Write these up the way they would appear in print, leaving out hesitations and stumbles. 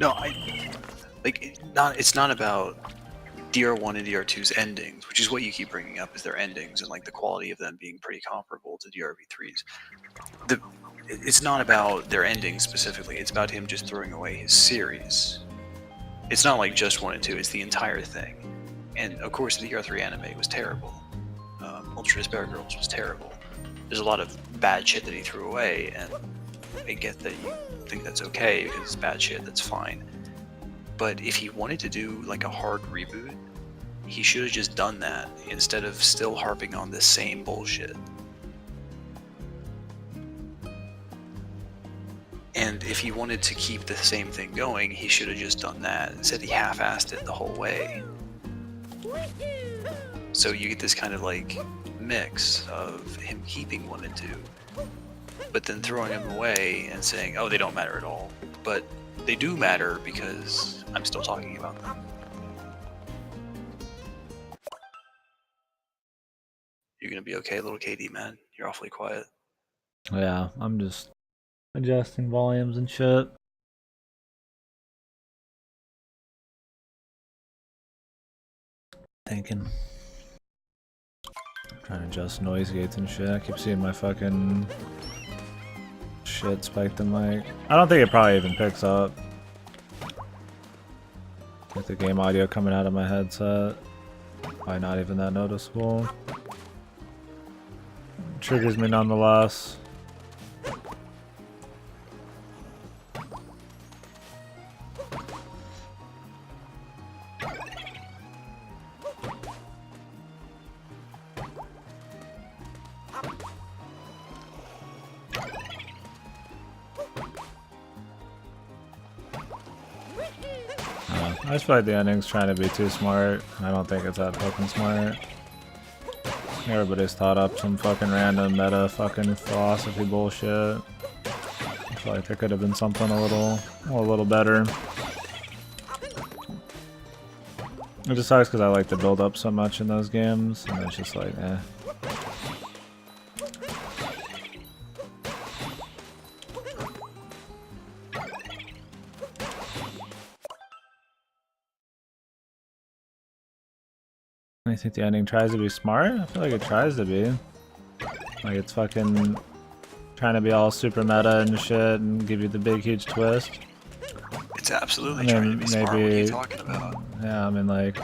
No, it's not about DR1 and DR2's endings, which is what you keep bringing up, is their endings and like the quality of them being pretty comparable to DRV3's. It's not about their endings specifically, it's about him just throwing away his series. It's not like just 1 and 2, it's the entire thing. And of course the DR3 anime was terrible. Ultra Despair Girls was terrible. There's a lot of bad shit that he threw away, and I get that you think that's okay because it's bad shit, that's fine. But if he wanted to do like a hard reboot, he should have just done that instead of still harping on this same bullshit. And if he wanted to keep the same thing going, he should have just done that. Instead he half-assed it the whole way. So you get this kind of like mix of him keeping 1 and 2, but then throwing them away and saying, oh, they don't matter at all. But they do matter because I'm still talking about them. You're gonna be okay, little KD, man. You're awfully quiet. Yeah, I'm just adjusting volumes and shit. Thinking. Trying to adjust noise gates and shit. I keep seeing my fucking shit spike the mic. I don't think it probably even picks up. With the game audio coming out of my headset. Probably not even that noticeable. Triggers me nonetheless. I just feel like the ending's trying to be too smart. I don't think it's that fucking smart. Everybody's thought up some fucking random meta fucking philosophy bullshit. I feel like there could have been something a little better. It just sucks because I like to build up so much in those games, and it's just like, eh. I think the ending tries to be smart. I feel like it tries to be. Like it's fucking trying to be all super meta and shit and give you the big huge twist. It's absolutely trying to be smart. What are you talking about? Yeah, I mean like...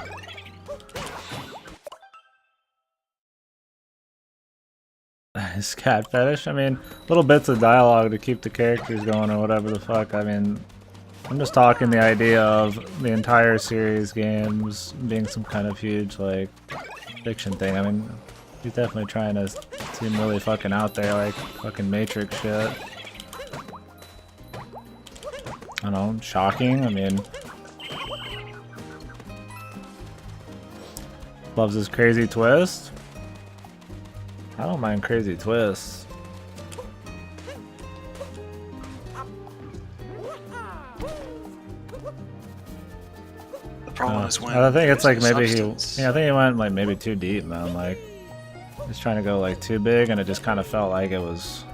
His cat fetish? I mean, little bits of dialogue to keep the characters going or whatever the fuck. I mean, I'm just talking the idea of the entire series games being some kind of huge, like, fiction thing. I mean, he's definitely trying to seem really fucking out there, like, fucking Matrix shit. I don't know, shocking, I mean... Loves his crazy twist? I don't mind crazy twists. I think it's like maybe I think he went like maybe too deep, man. Like he's trying to go like too big, and it just kind of felt like it was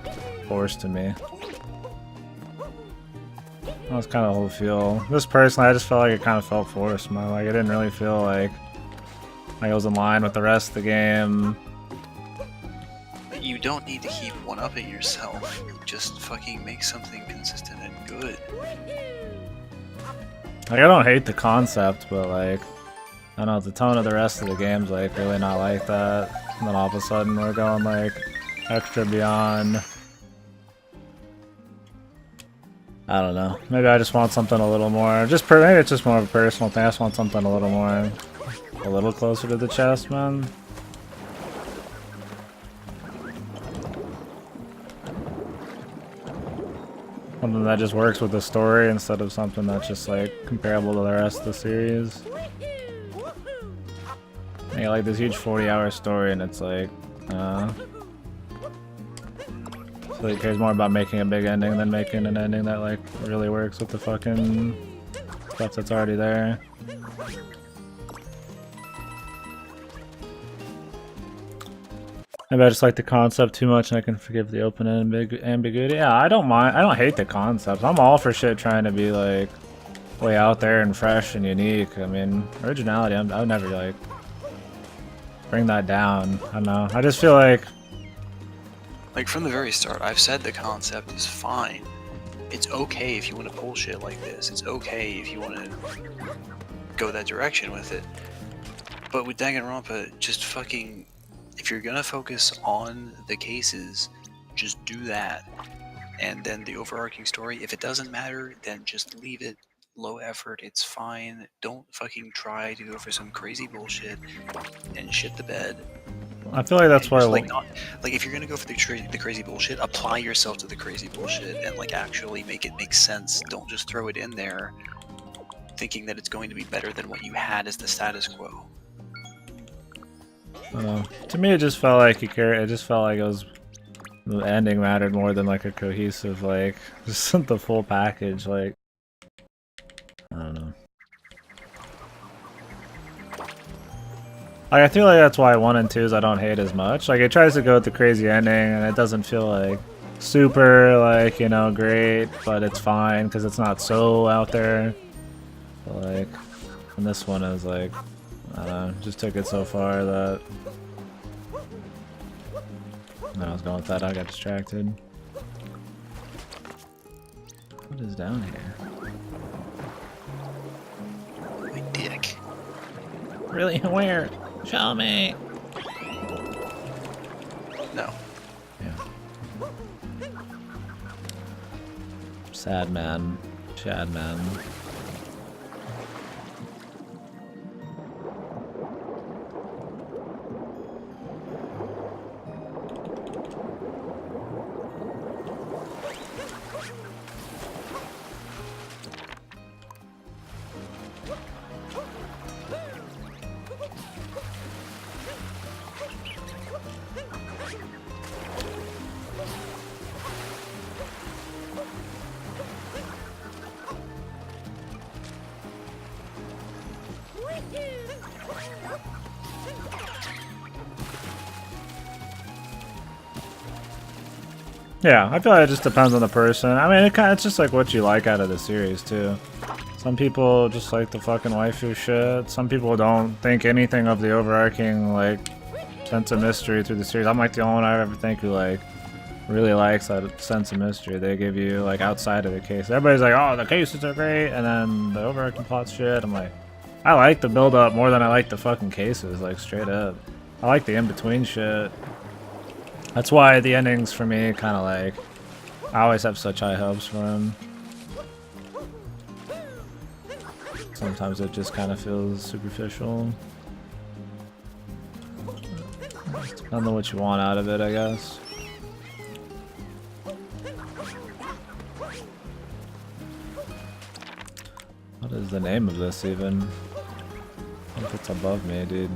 forced to me. That was kind of the whole feel. This personally, I just felt like it kind of felt forced, man. Like it didn't really feel like it was in line with the rest of the game. You don't need to keep one-upping yourself. Just fucking make something consistent and good. Like, I don't hate the concept, but like, I don't know, the tone of the rest of the game's like really not like that. And then all of a sudden we're going like extra beyond. I don't know. Maybe I just want something a little more. Maybe it's just more of a personal thing. I just want something a little closer to the chest, man. Something that just works with the story instead of something that's just like comparable to the rest of the series. You get like this huge 40-hour story and it's like, so he cares more about making a big ending than making an ending that like really works with the fucking stuff that's already there. Maybe I just like the concept too much and I can forgive the open ambiguity. Yeah, I don't mind. I don't hate the concept. I'm all for shit trying to be like way out there and fresh and unique. I mean, originality, I would never like bring that down. I don't know. I just feel like from the very start, I've said the concept is fine. It's okay if you want to pull shit like this. It's okay if you want to go that direction with it. But with Danganronpa, just fucking, if you're gonna focus on the cases, just do that. And then the overarching story, if it doesn't matter, then just leave it low effort. It's fine. Don't fucking try to go for some crazy bullshit and shit the bed. I feel like that's why If you're gonna go for the crazy bullshit, apply yourself to the crazy bullshit and like actually make it make sense. Don't just throw it in there thinking that it's going to be better than what you had as the status quo. To me, it just felt like it just felt like it was the ending mattered more than like a cohesive, like just the full package. Like, I don't know. Like, I feel like that's why 1 and 2s I don't hate as much. Like, it tries to go with the crazy ending, and it doesn't feel like super, like, you know, great, but it's fine because it's not so out there. But like, and this one is like, I don't know, just took it so far that I was going with that. I got distracted. What is down here? My dick. Really? Where? Show me. No. Yeah. Sad man. Chad man. Yeah, I feel like it just depends on the person. I mean, it's just like what you like out of the series, too. Some people just like the fucking waifu shit. Some people don't think anything of the overarching, like, sense of mystery through the series. I'm like the only one I ever think who, like, really likes that sense of mystery they give you, like, outside of the case. Everybody's like, oh, the cases are great, and then the overarching plot shit. I'm like, I like the build-up more than I like the fucking cases, like, straight up. I like the in-between shit. That's why the endings for me kind of like, I always have such high hopes for them. Sometimes it just kind of feels superficial. Depends on what you want out of it, I guess. What is the name of this even? I think it's above me, dude.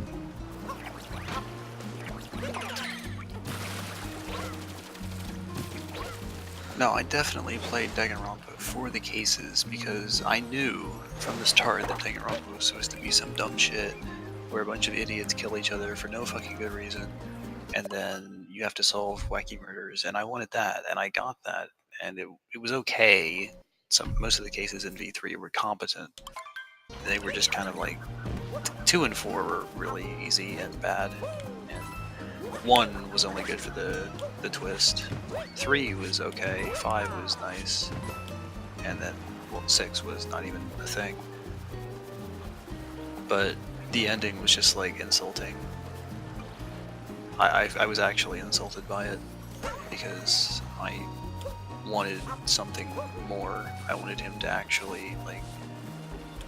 No, I definitely played Danganronpa for the cases because I knew from the start that Danganronpa was supposed to be some dumb shit where a bunch of idiots kill each other for no fucking good reason, and then you have to solve wacky murders, and I wanted that, and I got that, and it was okay. Most of the cases in V3 were competent. They were just kind of like 2 and 4 were really easy and bad, and 1 was only good for the twist. 3 was okay. 5 was nice, and then 6 was not even a thing. But the ending was just like insulting. I was actually insulted by it because I wanted something more. I wanted him to actually like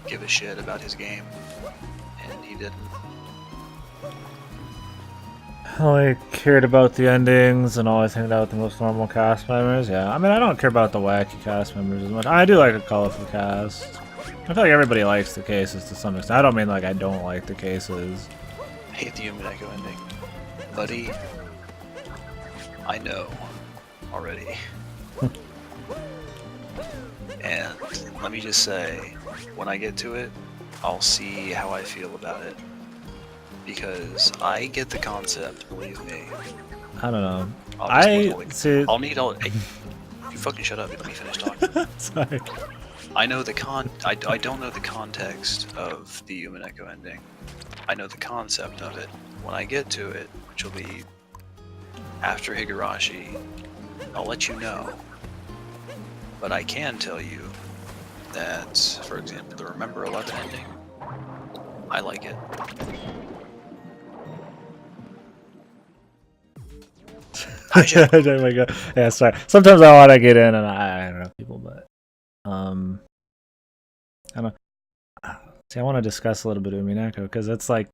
give a shit about his game, and he didn't. I cared about the endings and always hanged out with the most normal cast members. Yeah, I mean, I don't care about the wacky cast members as much. I do like a colorful cast. I feel like everybody likes the cases to some extent. I don't mean like I don't like the cases. I hate the Umineko ending. Buddy, I know already. And let me just say, when I get to it, I'll see how I feel about it. Because I get the concept, believe me. I don't know. I'll need all. Hey, you fucking shut up and let me finish talking. Sorry. I know the I don't know the context of the Umineko ending. I know the concept of it. When I get to it, which will be after Higurashi, I'll let you know. But I can tell you that, for example, the Remember 11 ending, I like it. Oh my God. Yeah, sorry. Sometimes I want to get in and I don't know people, but I don't. See, I want to discuss a little bit of Umineko because it's like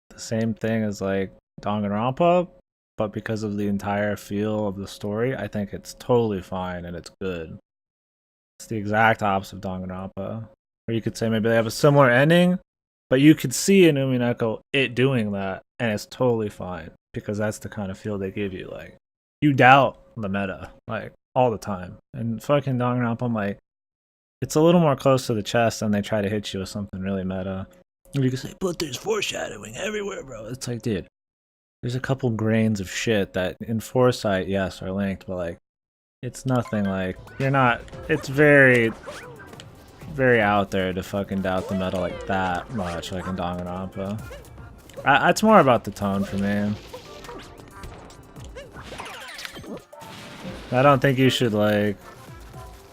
the same thing as like Danganronpa, but because of the entire feel of the story, I think it's totally fine and it's good. It's the exact opposite of Danganronpa. Or you could say maybe they have a similar ending, but you could see in Umineko it doing that, and it's totally fine because that's the kind of feel they give you. Like you doubt the meta like all the time, and fucking Danganronpa, I'm like, it's a little more close to the chest, and they try to hit you with something really meta. And you can say, but there's foreshadowing everywhere, bro. It's like, dude, there's a couple grains of shit that in foresight, yes, are linked, but like, it's nothing like you're not. It's very, very out there to fucking doubt the meta like that much, like in Danganronpa. It's more about the tone for me. I don't think you should like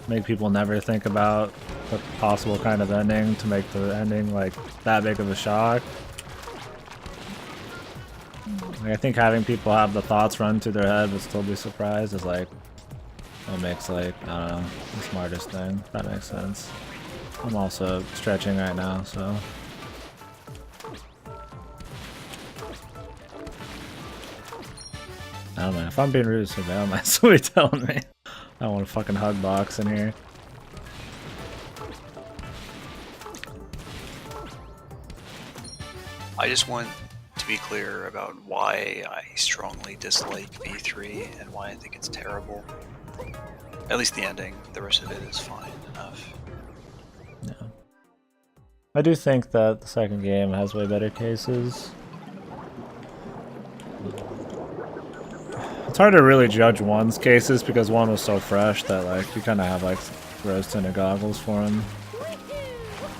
make people never think about the possible kind of ending to make the ending like that big of a shock. Like, I think having people have the thoughts run through their head but still be surprised is like what makes like, I don't know, the smartest thing. If that makes sense. I'm also stretching right now, so. I don't know, if I'm being rude to Surveil, might somebody telling me I want a fucking hug box in here. I just want to be clear about why I strongly dislike V3 and why I think it's terrible. At least the ending. The rest of it is fine enough. Yeah. I do think that the second game has way better cases. It's hard to really judge one's cases because one was so fresh that like you kind of have like rose-tinted goggles for him.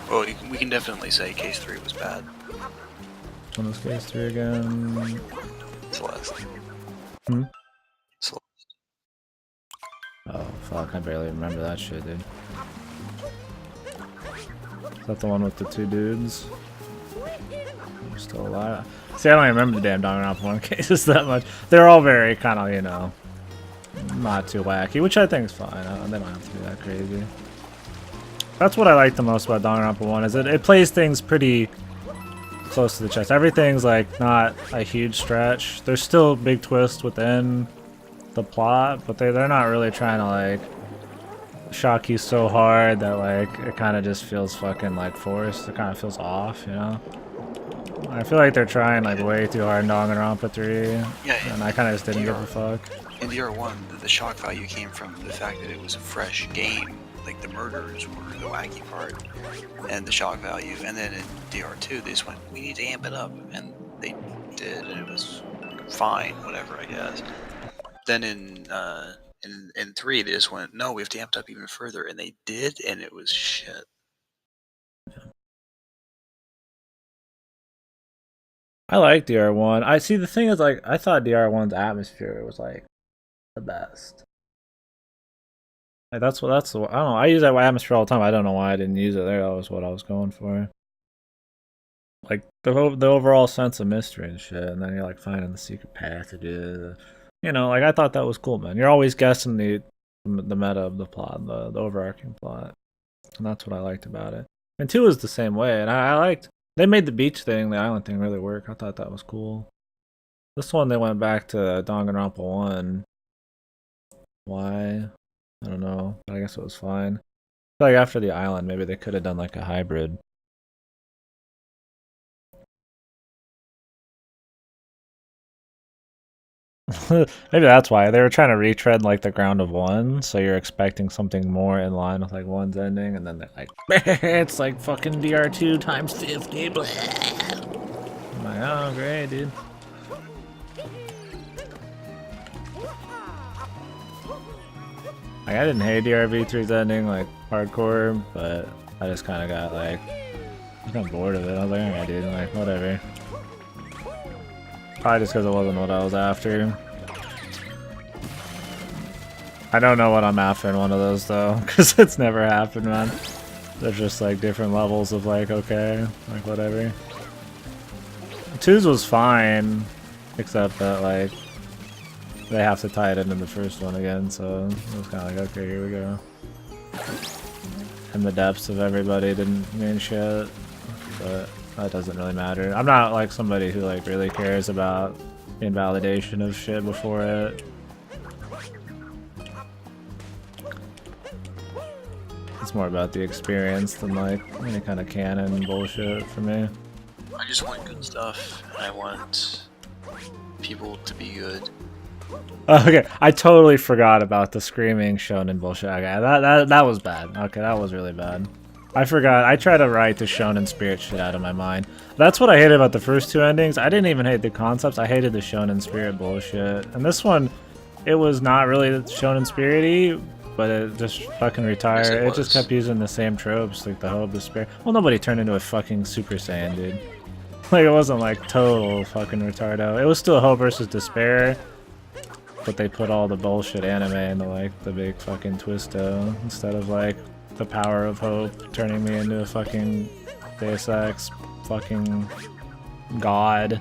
Well, we can definitely say case 3 was bad. Which one was case 3 again? Celeste. Hmm? Celeste. Oh fuck, I barely remember that shit, dude. Is that the one with the two dudes? They're still alive. See, I don't even remember the damn Danganronpa 1 cases that much. They're all very kind of, you know, not too wacky, which I think is fine. They don't have to be that crazy. That's what I like the most about Danganronpa 1 is it plays things pretty close to the chest. Everything's like not a huge stretch. There's still big twists within the plot, but they're not really trying to like shock you so hard that like it kind of just feels fucking like forced. It kind of feels off, you know? I feel like they're trying like way too hard in Danganronpa 3, Yeah, and I kind of just didn't give a fuck. In DR1, the shock value came from the fact that it was a fresh game. Like the murders were the wacky part, and the shock value. And then in DR2, they just went, we need to amp it up, and they did, and it was fine, whatever, I guess. Then in 3, they just went, no, we have to amp it up even further, and they did, and it was shit. I like DR1. I see the thing is like I thought DR1's atmosphere was like the best. Like that's I don't know. I use that atmosphere all the time. I don't know why I didn't use it there. That was what I was going for. Like the overall sense of mystery and shit, and then you're like finding the secret path to do. You know, like I thought that was cool, man. You're always guessing the meta of the plot, the overarching plot, and that's what I liked about it. And 2 is the same way, and I liked. They made the beach thing, the island thing really work. I thought that was cool. This one, they went back to Danganronpa 1. Why? I don't know, but I guess it was fine. I feel like after the island, maybe they could have done like a hybrid. Maybe that's why. They were trying to retread like the ground of 1, so you're expecting something more in line with like 1's ending, and then they're like, it's like fucking DR2 times 50, blah. I'm like, oh great, dude. Like, I didn't hate DRV3's ending, like, hardcore, but I just kind of got, like, I got bored of it. I was like, alright, dude, like, whatever. Probably just because it wasn't what I was after. I don't know what I'm after in one of those, though, because it's never happened, man. There's just, like, different levels of, like, okay, like, whatever. 2's was fine, except that, like, they have to tie it into the first one again, so it was kind of like, okay, here we go. And the depths of everybody didn't mean shit, but that doesn't really matter. I'm not like somebody who like really cares about the invalidation of shit before it. It's more about the experience than like any kind of canon bullshit for me. I just want good stuff, and I want people to be good. Okay, I totally forgot about the screaming shonen bullshit. Okay, that was bad. Okay, that was really bad. I forgot. I tried to write the shonen spirit shit out of my mind. That's what I hated about the first two endings. I didn't even hate the concepts. I hated the shonen spirit bullshit. And this one, it was not really shonen spirit-y, but it just fucking retired. Yes, it just kept using the same tropes, like the hope, despair. Well, nobody turned into a fucking Super Saiyan, dude. Like, it wasn't like total fucking retardo. It was still hope versus despair. But they put all the bullshit anime into like the big fucking twisto instead of like the power of hope turning me into a fucking Deus Ex fucking god.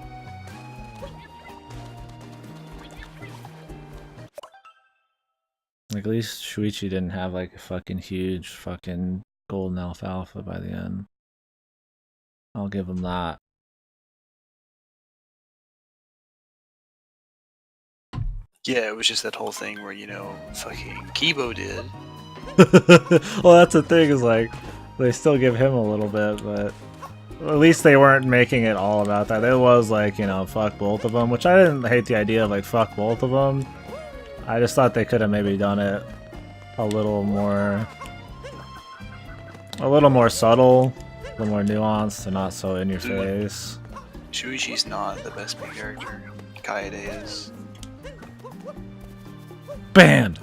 Like at least Shuichi didn't have like a fucking huge fucking golden alfalfa by the end. I'll give him that. Yeah, it was just that whole thing where, you know, fucking Kibo did. Well, that's the thing is like they still give him a little bit, but at least they weren't making it all about that. It was like, you know, fuck both of them, which I didn't hate the idea of like fuck both of them. I just thought they could have maybe done it a little more subtle, a little more nuanced, and not so in your face. Shuichi's not the best main character. Kaede is. Banned!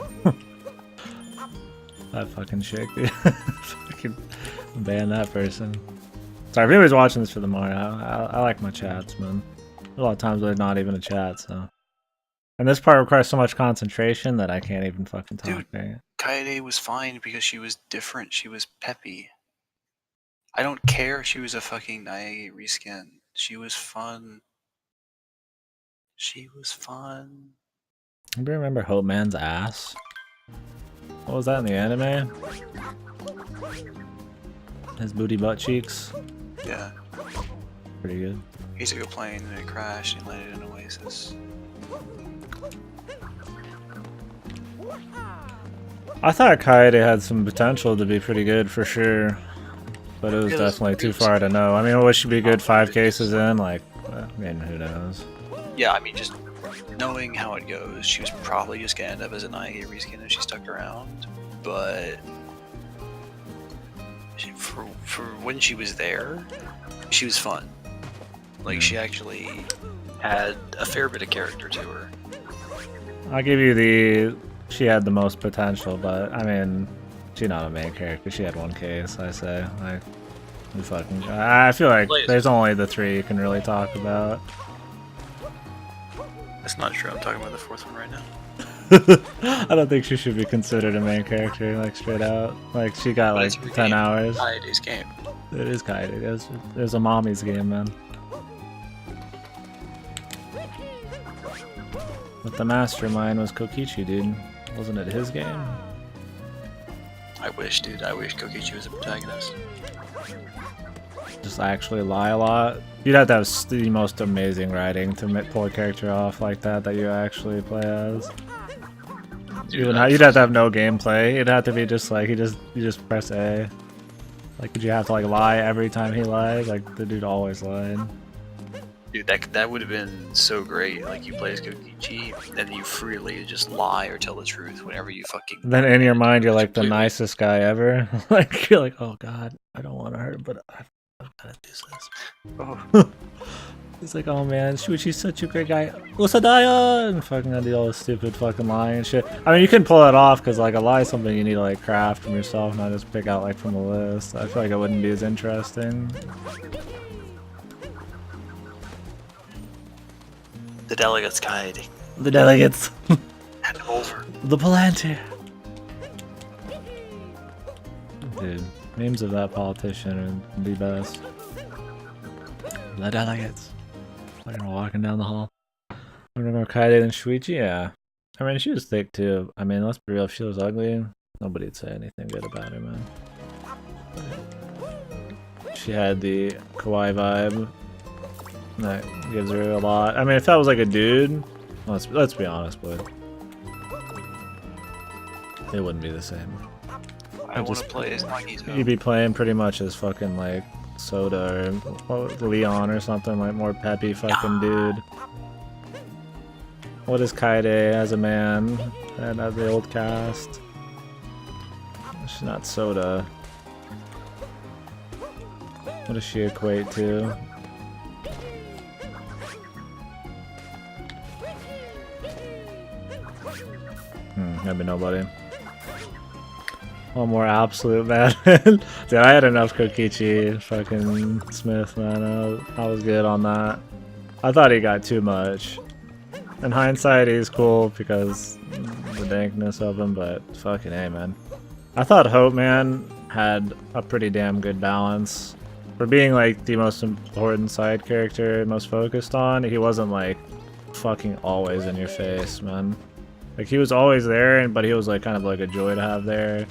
That fucking chick, dude. Fucking ban that person. Sorry, if anybody's watching this for the Mario, I like my chats, man. A lot of times they're not even a chat, so. And this part requires so much concentration that I can't even fucking talk. Dude, Kaede was fine because she was different. She was peppy. I don't care if she was a fucking Naegi reskin. She was fun. She was fun. Anybody remember Hope Man's ass? What was that in the anime? His booty butt cheeks? Yeah. Pretty good. He took a plane and it crashed and landed in an oasis. I thought Kaede had some potential to be pretty good for sure. But it was definitely too far to know. I mean, would she be good 5 cases in? Like, I mean, who knows? Yeah, I mean, just knowing how it goes, she was probably just gonna end up as a Naegi reskin if she stuck around. But for when she was there, she was fun. Like, she actually had a fair bit of character to her. I'll give you she had the most potential, but I mean, she's not a main character. She had 1 case, I say. I feel like there's only the 3 you can really talk about. That's not true. I'm talking about the 4th one right now. I don't think she should be considered a main character, like straight out. Like she got like 10 hours. Kaede's game. It is Kaede. There's a mommy's game, man. But the mastermind was Kokichi, dude. Wasn't it his game? I wish, dude. I wish Kokichi was a protagonist. Just actually lie a lot. You'd have to have the most amazing writing to pull a character off like that you actually play as. Dude, you'd have to have no gameplay. It'd have to be just like you just press A. Like, would you have to like lie every time he lied? Like the dude always lied. Dude, that would have been so great. Like, you play as Kokichi, and then you freely just lie or tell the truth whenever you fucking... Then in your mind, you're like the nicest guy ever. Like, you're like, oh god, I don't want to hurt, but I've got to do this. Oh. He's like, oh man, Shuichi's such a great guy. Usadaya! And fucking had the all stupid fucking lie and shit. I mean, you can pull it off because like a lie is something you need to like craft from yourself, not just pick out like from the list. I feel like it wouldn't be as interesting. The delegates guide. The delegates. Hand over. The Palantir. Dude, memes of that politician are the best. The delegates. Fucking walking down the hall. I remember Kaede and Shuichi, yeah. I mean, she was thick too. I mean, let's be real, if she was ugly, nobody'd say anything good about her, man. She had the kawaii vibe. That gives her a lot. I mean, if that was like a dude, let's be honest, but it wouldn't be the same. I want to play as Nagito. You'd be playing pretty much as fucking like Soda or Leon or something, like more peppy fucking dude. What is Kaede as a man and as the old cast? She's not Soda. What does she equate to? Maybe nobody. One more absolute man. Dude, I had enough Kokichi fucking Smith, man. I was good on that. I thought he got too much. In hindsight, he's cool because the dankness of him, but fucking A, man. I thought Hope Man had a pretty damn good balance. For being like the most important side character, most focused on, he wasn't like fucking always in your face, man. Like he was always there, but he was like kind of like a joy to have there.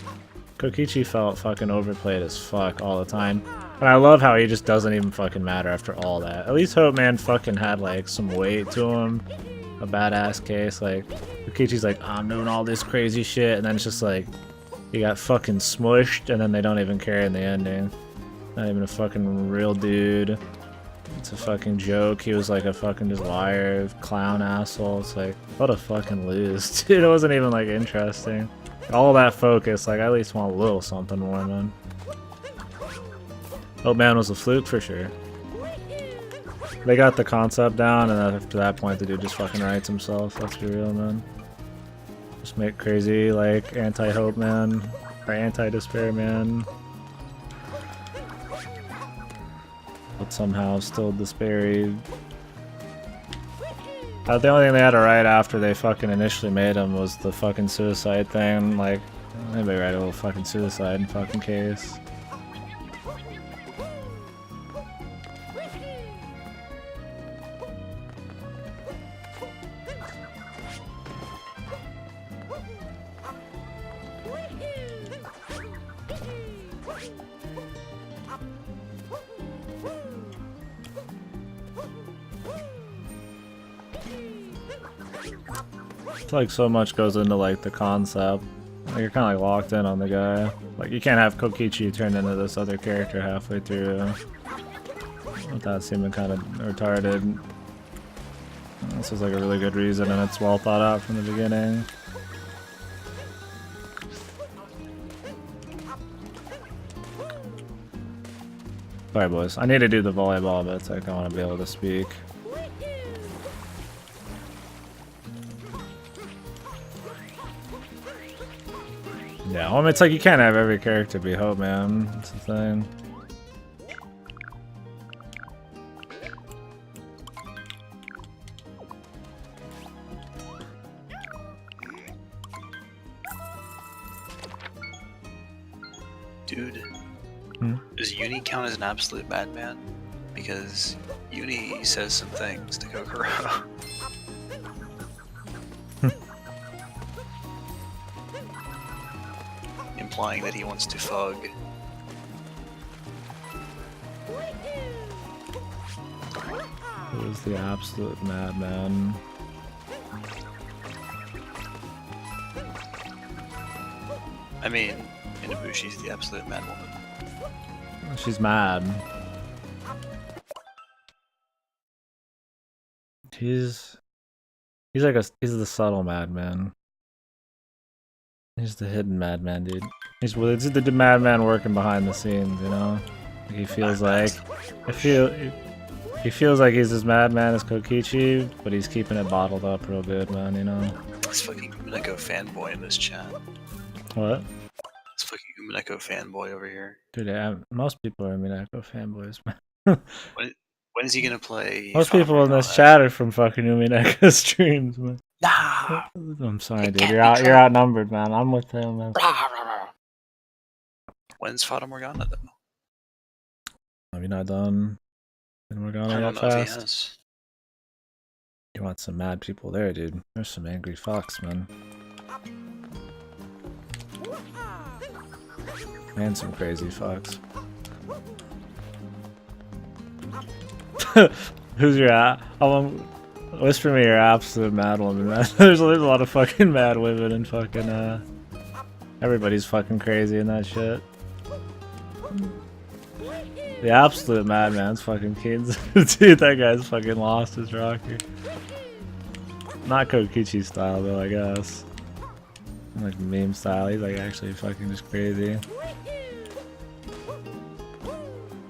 Kokichi felt fucking overplayed as fuck all the time. And I love how he just doesn't even fucking matter after all that. At least Hope Man fucking had like some weight to him. A badass case. Like Kokichi's like, I'm doing all this crazy shit, and then it's just like he got fucking smushed, and then they don't even care in the ending. Not even a fucking real dude. It's a fucking joke. He was like a fucking just liar, clown asshole. It's like, what a fucking lose. Dude, it wasn't even like interesting. All that focus, like I at least want a little something more, man. Hope Man was a fluke for sure. They got the concept down, and after that point the dude just fucking writes himself. Let's be real, man. Just make crazy like anti-Hope Man or anti-Despair Man. But somehow still despairy. The only thing they had to write after they fucking initially made him was the fucking suicide thing. Like, anybody write a little fucking suicide in fucking case. Like so much goes into like the concept. Like you're kind of like locked in on the guy. Like you can't have Kokichi turn into this other character halfway through. Without seeming kind of retarded. This is like a really good reason, and it's well thought out from the beginning. Sorry boys, I need to do the volleyball bits. Like I want to be able to speak. Yeah, well, I mean, it's like you can't have every character be Hope Man. That's the thing. Dude, does Uni count as an absolute madman? Because Uni says some things to Kokoro. Implying that he wants to fug. Who's the absolute madman? I mean, Inabushi's the absolute mad woman. She's mad. He's he's the subtle madman. He's the hidden madman, dude. He's the madman working behind the scenes, you know? He feels like... He feels like he's as madman as Kokichi, but he's keeping it bottled up real good, man, you know? This fucking Umineko fanboy in this chat. What? This fucking Umineko fanboy over here. Dude, most people are Minako fanboys, man. When is he gonna play? Most people in this chat are from fucking Umineko streams, man. Nah! I'm sorry, dude. You're outnumbered, man. I'm with him, man. When's Fata Morgana, though? Have you not done Morgana I don't yet know if he fast? has. You want some mad people there, dude. There's some angry fucks, man. And some crazy fucks. Who's your whisper me your absolute mad woman, man. There's a lot of fucking mad women and fucking everybody's fucking crazy in that shit. The absolute madman's fucking kids. Dude, that guy's fucking lost his rocker. Not Kokichi style though, I guess. Like meme style, he's like actually fucking just crazy.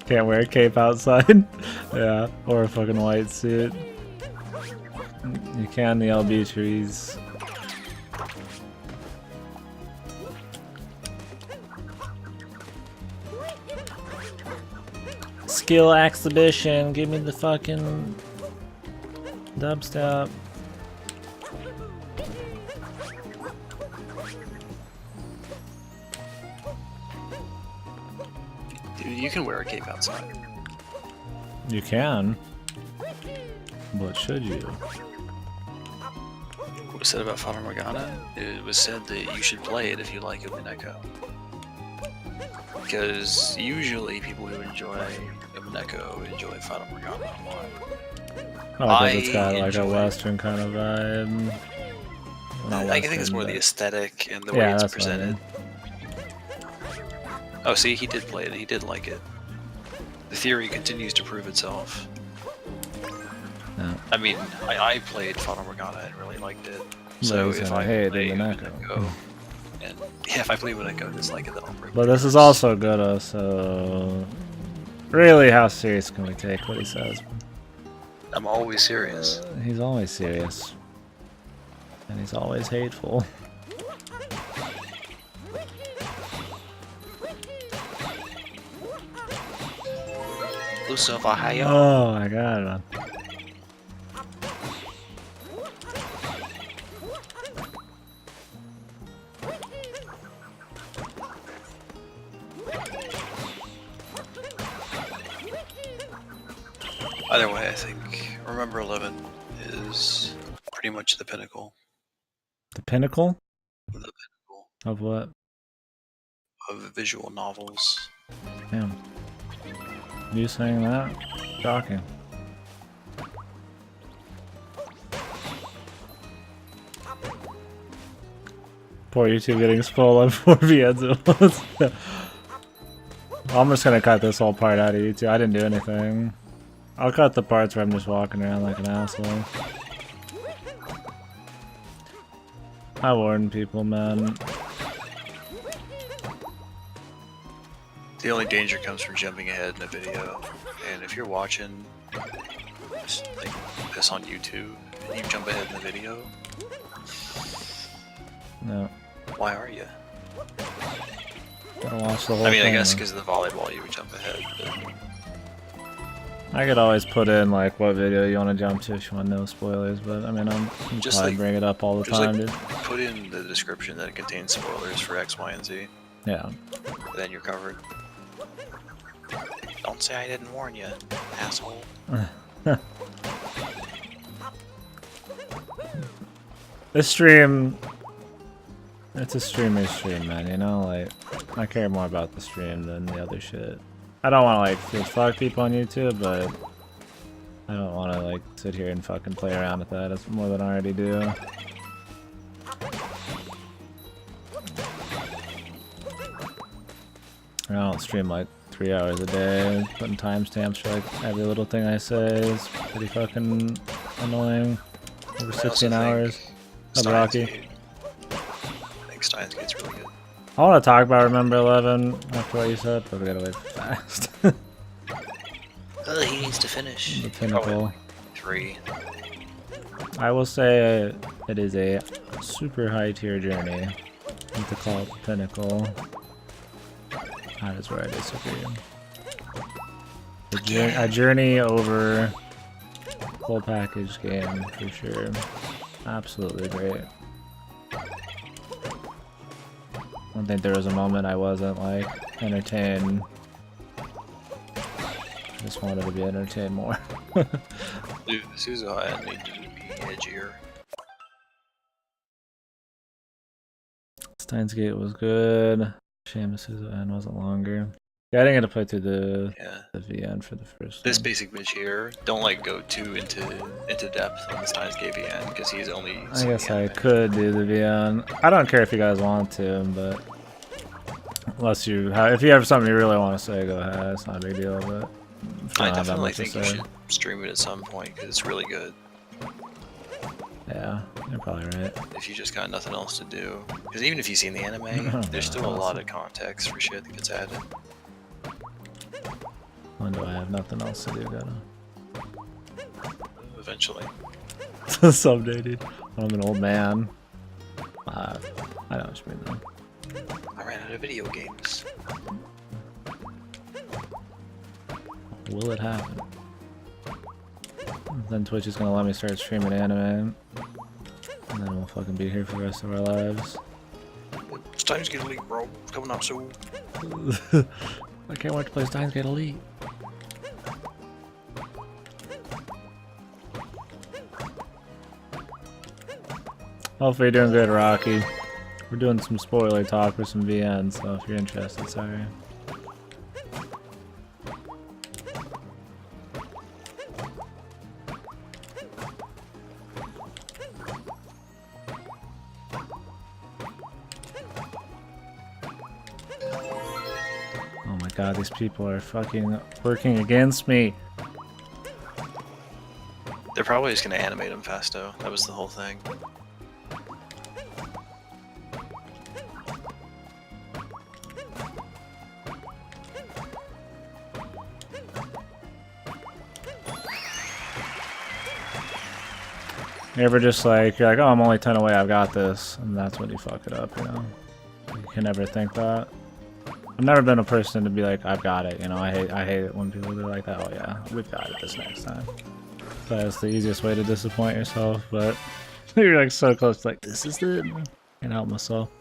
Can't wear a cape outside. Yeah, or a fucking white suit. You can the LB trees. Skill exhibition, give me the fucking dubstep. Dude, you can wear a cape outside. You can. But should you? What was said about Fata Morgana? It was said that you should play it if you like Umineko. Because usually people who enjoy Umineko enjoy Fata Morgana a lot. Oh, because it's got like a western kind of vibe. I think it's more the aesthetic and the way it's presented. Oh, see, he did play it. He did like it. The theory continues to prove itself. Yeah. I mean, I played Fata Morgana and really liked it. So if I play Umineko, and yeah, if I play Umineko and dislike it, then I'll break. But this is also good, so really, how serious can we take what he says? I'm always serious. He's always serious, and he's always hateful. Oh my god, man. Either way, I think Remember 11 is pretty much the pinnacle. The pinnacle? The pinnacle of what? Of visual novels. Damn. You saying that? Shocking. Poor YouTube getting spoiled on 4 Vienzo. I'm just gonna cut this whole part out of YouTube. I didn't do anything. I'll cut the parts where I'm just walking around like an asshole. I warn people, man. The only danger comes from jumping ahead in a video, and if you're watching like this on YouTube and you jump ahead in the video, no. Why are you? Gotta watch the whole I mean, thing, I guess because of the volleyball you would jump ahead. But... I could always put in like what video you want to jump to if you want no spoilers, but I mean I'm just probably bring it up all the time, dude. Put in the description that it contains spoilers for X, Y, and Z. Yeah. Then you're covered. Don't say I didn't warn you, asshole. This stream, it's a streamer's stream, man, you know? Like, I care more about the stream than the other shit. I don't want to, like, feel fuck people on YouTube, but I don't want to, like, sit here and fucking play around with that. It's more than I already do. I don't stream, like, 3 hours a day, putting timestamps for like every little thing I say is pretty fucking annoying. Over 16 hours. Of Rocky. I think Steins Gate's really good. I want to talk about Remember 11 after what you said, but we gotta wait fast. He needs to finish. The pinnacle. 3. I will say it is a super high tier journey. I need to call it the pinnacle. That is where I disagree. A journey over full package game for sure. Absolutely great. I don't think there was a moment I wasn't like entertained. I just wanted to be entertained more. Dude, the Suzuha needed to be edgier. Steins Gate was good. Shame the Suzuha wasn't longer. Yeah, I didn't get to play through the VN for the first This one. basic bitch here, don't like go too into depth on the Steins Gate VN because he's only. I guess I could do the VN. I don't care if you guys want to, but unless you have, if you have something you really want to say, go ahead. It's not a big deal, but I definitely think you should stream it at some point because it's really good. Yeah, you're probably right. If you just got nothing else to do, because even if you've seen the anime, there's still a lot of context for shit that gets added. When do I have nothing else to do, gotta? Eventually. Someday, dude. When I'm an old man. I know what you mean though. I ran out of video games. Will it happen? Then Twitch is gonna let me start streaming anime. And then we'll fucking be here for the rest of our lives. It's time to get Elite, bro. It's coming up soon. I can't wait to play Steins Gate Elite. Hopefully you're doing good, Rocky. We're doing some spoiler talk for some VNs, so if you're interested, sorry. Oh my god, these people are fucking working against me. They're probably just gonna animate him fasto. That was the whole thing. You ever just like, you're like, oh, I'm only 10 away, I've got this, and that's when you fuck it up, you know? You can never think that. I've never been a person to be like, I've got it, you know? I hate it when people do like that. Oh yeah, we've got it this next time. That's the easiest way to disappoint yourself, but you're like so close, like, this is it. Can't help myself.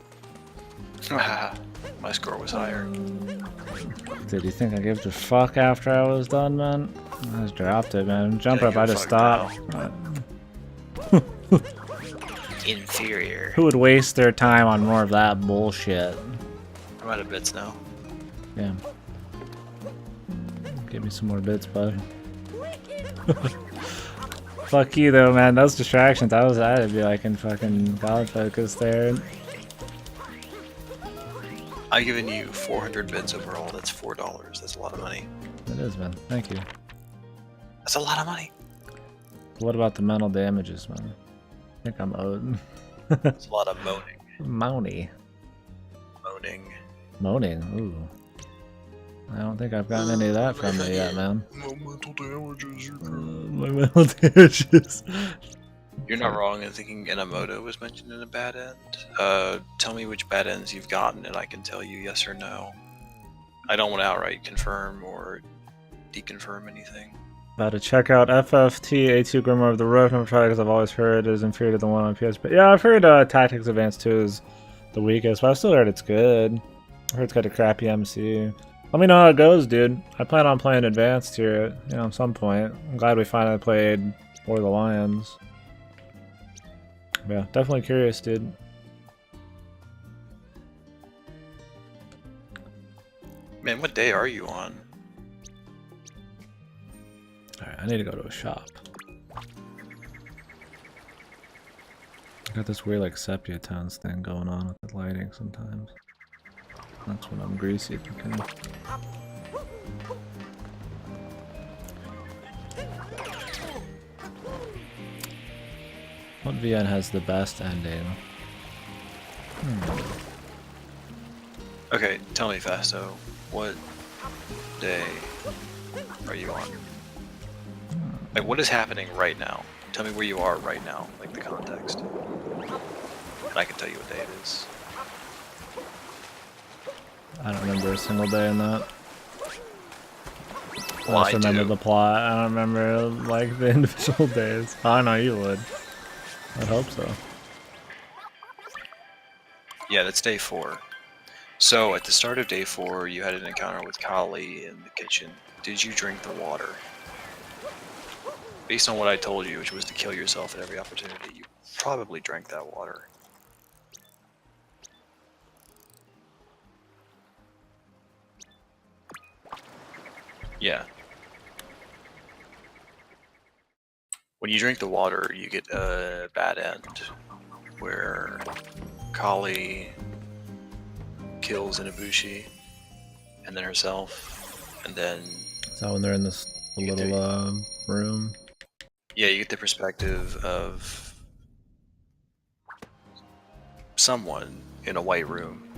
My score was higher. Did you think I gave a fuck after I was done, man? I just dropped it, man. Jump Yeah, up, you I just stopped. Inferior. Who would waste their time on more of that bullshit? I'm out of bits now. Yeah. Give me some more bits, bud. Fuck you though, man. Those distractions, I'd be like in fucking God focus there. I've given you 400 bits overall. That's $4. That's a lot of money. It is, man. Thank you. That's a lot of money. What about the mental damages, man? I think I'm owed. That's a lot of moaning. Moany. Moaning. Moaning, ooh. I don't think I've gotten any of that from you yet, man. No mental damages. My mental damages. You're not wrong in thinking Enamoto was mentioned in a bad end. Tell me which bad ends you've gotten and I can tell you yes or no. I don't want to outright confirm or deconfirm anything. About to check out FFT A2 Grimoire of the Road. Never tried it because I've always heard it is inferior to the one on PS. But yeah, I've heard Tactics Advance 2 is the weakest, but I still heard it's good. I heard it's got a crappy MC. Let me know how it goes, dude. I plan on playing Advanced here, you know, at some point. I'm glad we finally played War of the Lions. Yeah, definitely curious, dude. Man, what day are you on? Alright, I need to go to a shop. I got this weird like sepia tones thing going on with the lighting sometimes. That's when I'm greasy looking. What VN has the best ending? Okay, tell me Fasto, what day are you on? Like, what is happening right now? Tell me where you are right now, like the context. And I can tell you what day it is. I don't remember a single day in that. Well, I just remember do. the plot. I don't remember like the individual days. I know you would. I'd hope so. Yeah, that's day 4. So at the start of day 4, you had an encounter with Kali in the kitchen. Did you drink the water? Based on what I told you, which was to kill yourself at every opportunity, you probably drank that water. Yeah. When you drink the water, you get a bad end, where Kali kills Inabushi, and then herself, and then... Is that when they're in this little room? Yeah, you get the perspective of someone in a white room,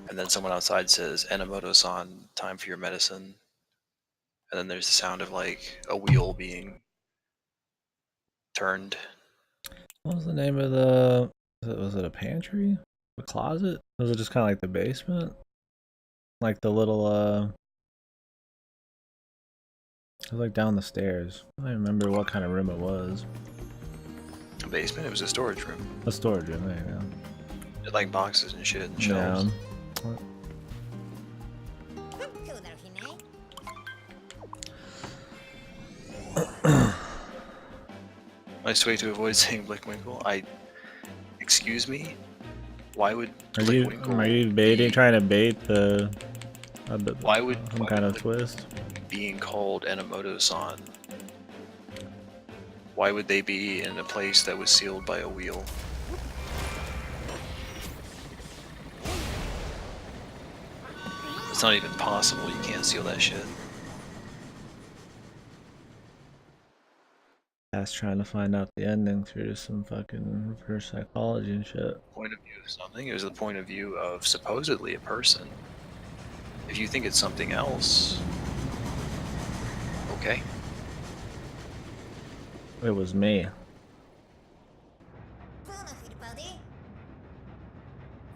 and then someone outside says, Enomoto-san, time for your medicine. And then there's the sound of like a wheel being turned. What was the name of the... Was it a pantry? A closet? Was it just kind of like the basement? Like the little, it was like down the stairs. I don't remember what kind of room it was. A basement? It was a storage room. A storage room, there you go. It had, like boxes and shit and shelves. Nice way to avoid saying Blickwinkle. Excuse me? Why would Blickwinkle Are you baiting, trying to bait the... why would some kind of twist? Being called Enomoto-san, why would they be in a place that was sealed by a wheel? It's not even possible. You can't seal that shit. That's trying to find out the ending through some fucking reverse psychology and shit. Point of view of something. It was the point of view of supposedly a person. If you think it's something else, okay. It was me.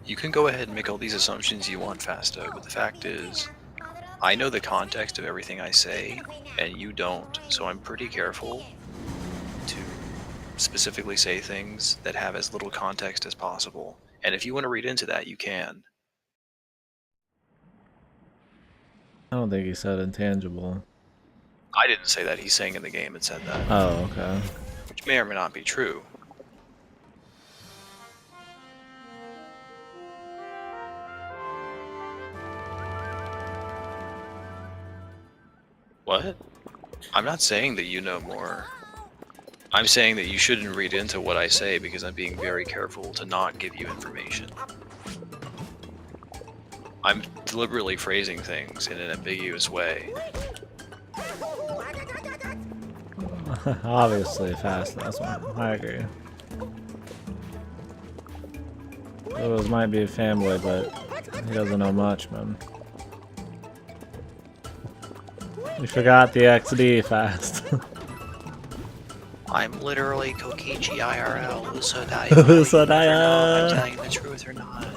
You can go ahead and make all these assumptions you want, Fasto, but the fact is, I know the context of everything I say, and you don't, so I'm pretty careful to specifically say things that have as little context as possible. And if you want to read into that, you can. I don't think he said intangible. I didn't say that. He's saying in the game it said that. Oh, okay. Which may or may not be true. What? I'm not saying that you know more. I'm saying that you shouldn't read into what I say because I'm being very careful to not give you information. I'm deliberately phrasing things in an ambiguous way. Obviously fast, that's one. I agree. Those might be a fanboy, but he doesn't know much, man. You forgot the XD fast. I'm literally Kokichi IRL, Usodai. Usodai. I'm telling you the truth or not.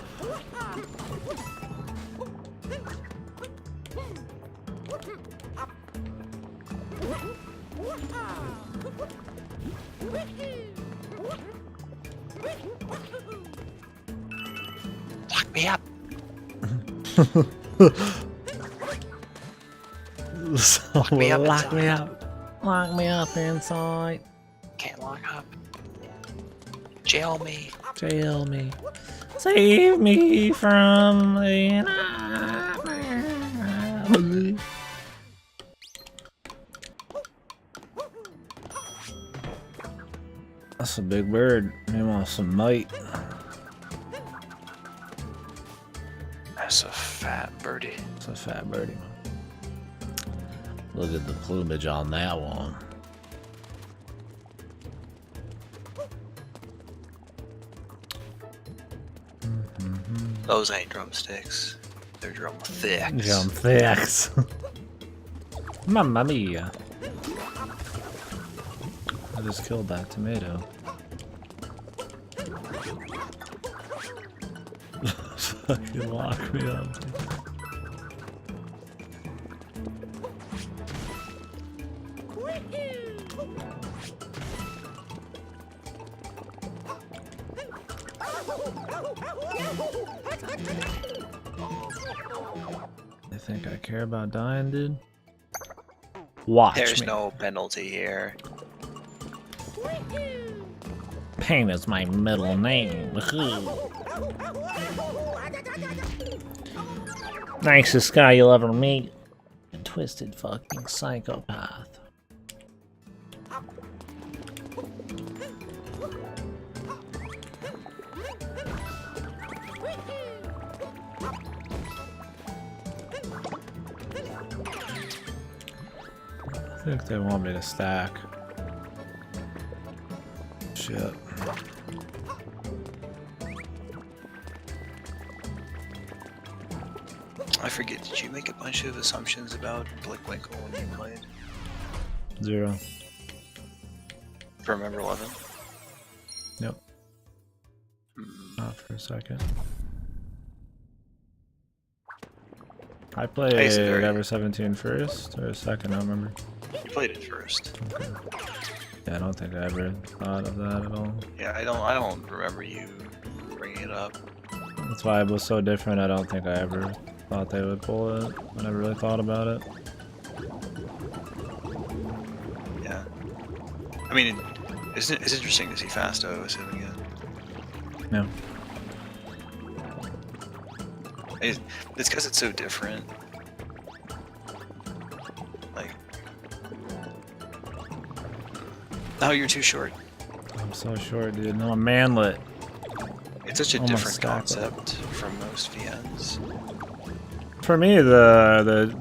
Lock me up. Lock me up. Lock me up. Lock me up inside. Can't lock up. Jail me. Jail me. Save me from the... That's a big bird. He wants some might. That's a fat birdie. It's a fat birdie. Look at the plumage on that one. Those ain't drumsticks. They're drumsticks. Drumsticks. Mamma mia. I just killed that tomato. Fucking lock me up. I think I care about dying, dude. Watch There's me. no penalty here. Pain is my middle name. Nicest guy you'll ever meet. A twisted fucking psychopath. I think they want me to stack. Shit. I forget, did you make a bunch of assumptions about Blinkwinkle when you played? 0. Remember 11? Yep. Not for a second. I played ever 17 first or second, I don't remember. You played it first. Okay. Yeah, I don't think I ever thought of that at all. Yeah, I don't remember you bringing it up. That's why it was so different. I don't think I ever thought they would pull it. I never really thought about it. Yeah. I mean, it's interesting to see Fasto as him again. Yeah. It's because it's so different. Like, oh, you're too short. I'm so short, dude. No, I'm manlet. It's such a Almost different stacked concept from most VNs. For me,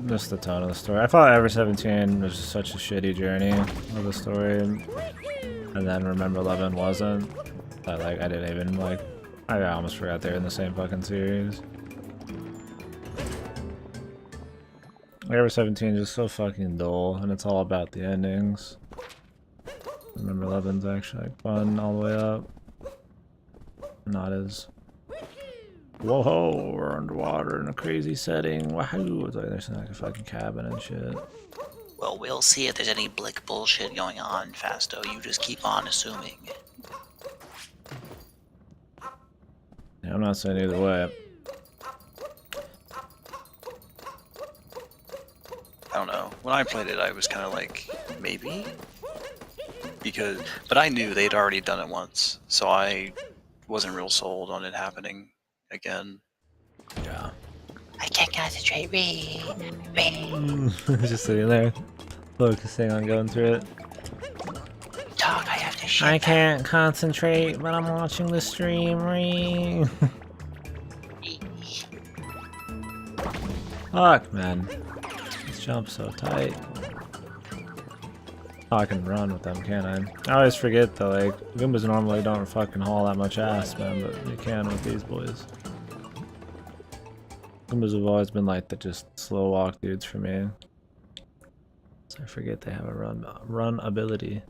just the tone of the story. I thought Ever 17 was just such a shitty journey of the story, and then Remember 11 wasn't. But like, I didn't even like. I almost forgot they're in the same fucking series. Ever 17 is just so fucking dull, and it's all about the endings. Remember 11's actually like fun all the way up. Not as. Whoa, we're underwater in a crazy setting. Wahoo! It's like there's like a fucking cabin and shit. Well, we'll see if there's any Blick bullshit going on, Fasto. You just keep on assuming. Yeah, I'm not saying either way. I don't know. When I played it, I was kind of like, maybe? But I knew they'd already done it once, so I wasn't real sold on it happening again. Yeah. I can't concentrate. Just sitting there, focusing on going through it. Dog, I have to shit. I can't concentrate, but I'm watching the stream. Fuck, man. This jump's so tight. Oh, I can run with them, can't I? I always forget though, like, Goombas normally don't fucking haul that much ass, man, but they can with these boys. Goombas have always been like the just slow walk dudes for me. So I forget they have a run ability.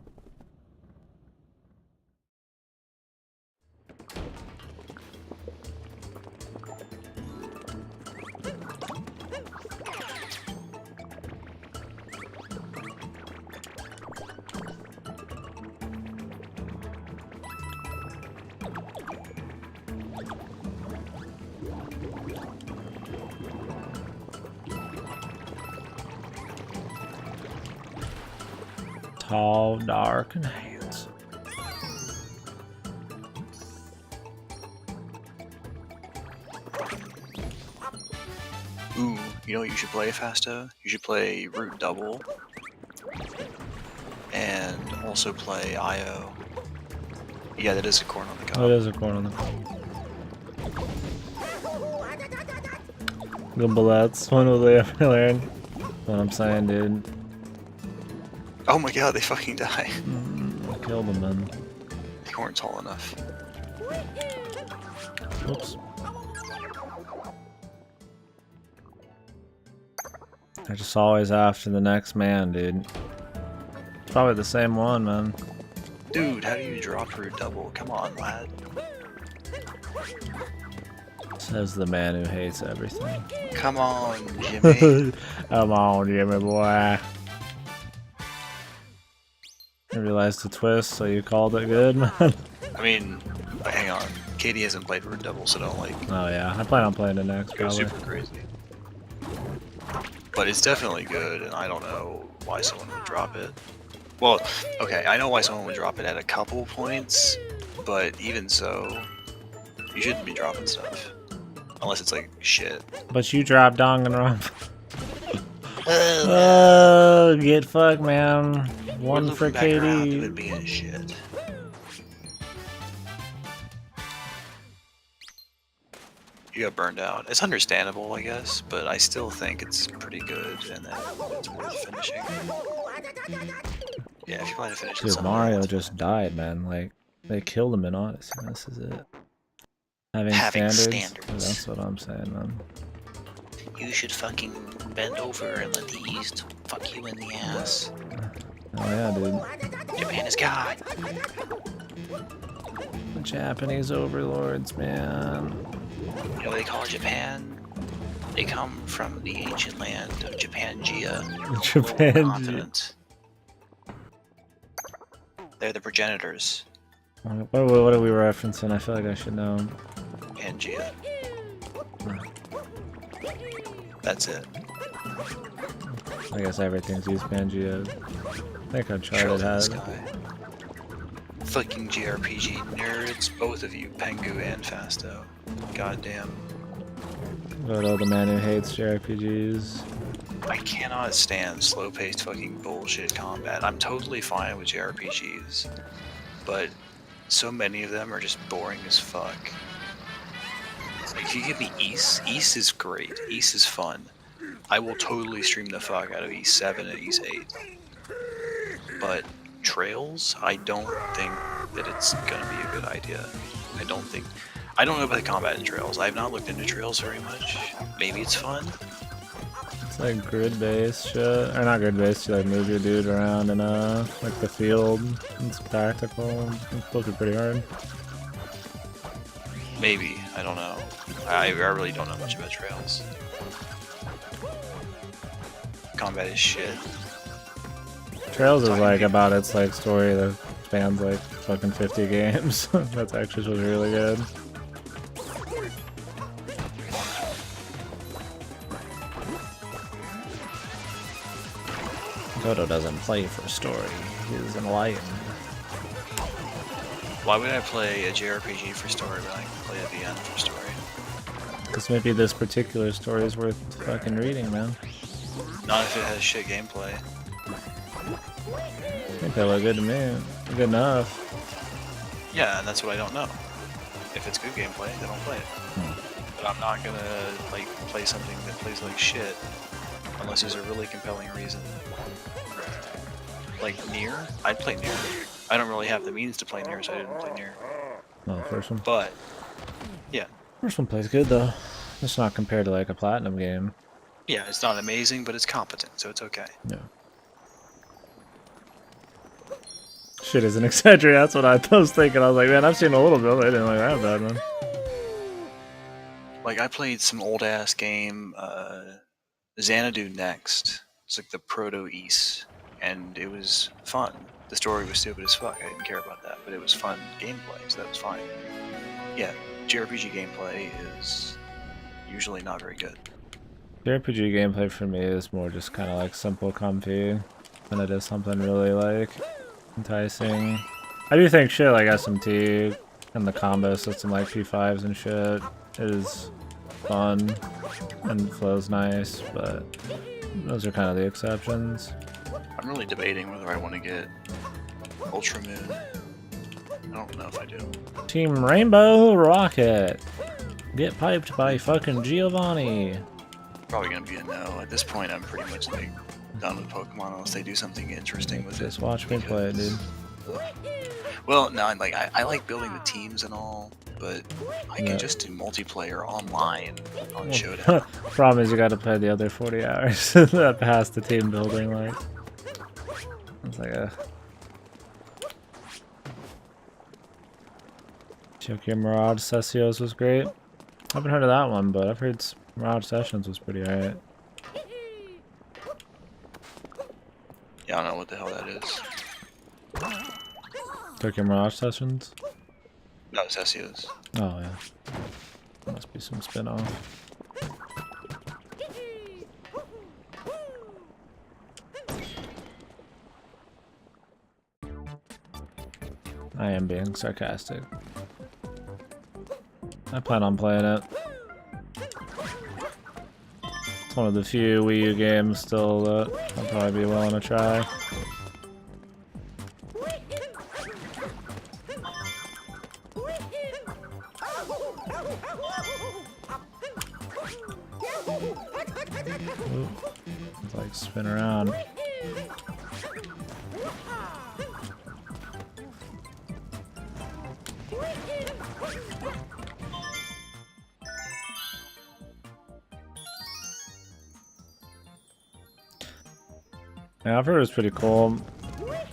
Tall, dark, and handsome. Ooh, you know what you should play, Fasto? You should play Root Double. And also play IO. Yeah, that is a corn on the cob. Oh, it is a corn on the cob. Goombalettes, when will they ever learn? What I'm saying, dude. Oh my god, they fucking die. I killed them, man. They weren't tall enough. Oops. They're just always after the next man, dude. Probably the same one, man. Dude, how do you drop for a double? Come on, lad. Says the man who hates everything. Come on, Jimmy. Come on, Jimmy boy. I realized the twist, so you called it good, man. I mean, hang on. KD hasn't played for a double, so don't like Oh yeah, I plan on playing it next, go probably. super crazy. But it's definitely good, and I don't know why someone would drop it. Well, okay, I know why someone would drop it at a couple points, but even so, you shouldn't be dropping stuff. Unless it's like shit. But you dropped Danganronpa. Get fucked, man. We're One for looping back around to it KD. being shit. You got burned out. It's understandable, I guess, but I still think it's pretty good and that it's worth finishing. Yeah, if you plan to finish it, Dude, someday, Mario it's just died, man. Like, they killed him in Odyssey. This is it. Having standards? That's what I'm saying, man. You should fucking bend over and let the East fuck you in the ass. Oh yeah, dude. Japan is God. The Japanese overlords, man. You know what they call Japan? They come from the ancient land of Japangia. Japan. Continent. They're the progenitors. What are we referencing? I feel like I should know. Pangea. That's it. I guess everything's East Pangea. I think Uncharted Trails in the has. sky. Fucking JRPG nerds, both of you, Pengu and Fasto. Goddamn. But the man who hates JRPGs. I cannot stand slow-paced fucking bullshit combat. I'm totally fine with JRPGs, but so many of them are just boring as fuck. Like, if you give me Ys is great. Ys is fun. I will totally stream the fuck out of Ys 7 and Ys 8. But Trails, I don't think that it's gonna be a good idea. I don't know about the combat in Trails. I have not looked into Trails very much. Maybe it's fun. It's like grid-based shit. Or not grid-based, you like move your dude around and like the field. It's tactical. It's supposed to be pretty hard. Maybe. I don't know. I really don't know much about Trails. Combat is shit. Trails is like about its like story that spans like fucking 50 games. That's actually supposed to be really good. Toto doesn't play for story. He's enlightened. Why would I play a JRPG for story when I can play a VN for story? Because maybe this particular story is worth fucking reading, man. Not if it has shit gameplay. I think they look good to me. Good enough. Yeah, and that's what I don't know. If it's good gameplay, then I'll play it. But I'm not gonna like play something that plays like shit unless there's a really compelling reason. Like Nier, I'd play Nier. I don't really have the means to play Nier, so I didn't play Nier. Oh, the first one. But yeah, First one plays good though. It's not compared to like a platinum game. yeah, it's not amazing, but it's competent, so it's okay. Yeah. Shit is an exaggerate. That's what I was thinking. I was like, man, I've seen a little bit. I didn't like that bad, man. Like I played some old ass game, Xanadu Next. It's like the proto Ys, and it was fun. The story was stupid as fuck. I didn't care about that, but it was fun gameplay, so that was fine. Yeah, JRPG gameplay is usually not very good. JRPG gameplay for me is more just kind of like simple, comfy, than it is something really like enticing. I do think shit like SMT and the combo system like P5s and shit is fun and flows nice, but those are kind of the exceptions. I'm really debating whether I want to get Ultra Moon. I don't know if I do. Team Rainbow Rocket. Get piped by fucking Giovanni. Probably gonna be a no. At this point, I'm pretty much like done with Pokemon unless they do something interesting with it. Just watch me play it, dude. Well, no, I like building the teams and all, but I can just do multiplayer online on Showdown. Problem is you gotta play the other 40 hours that past the team building, like. It's like a... Tokyo Mirage Sessios was great. I haven't heard of that one, but I've heard Mirage Sessions was pretty alright. Yeah, I don't know what the hell that is. Tokyo Mirage Sessions? No, Cessios. Oh, yeah. Must be some spin-off. I am being sarcastic. I plan on playing it. It's one of the few Wii U games still that I'll probably be willing to try. Ooh, it's like spin around. Yeah, I've heard it was pretty cool.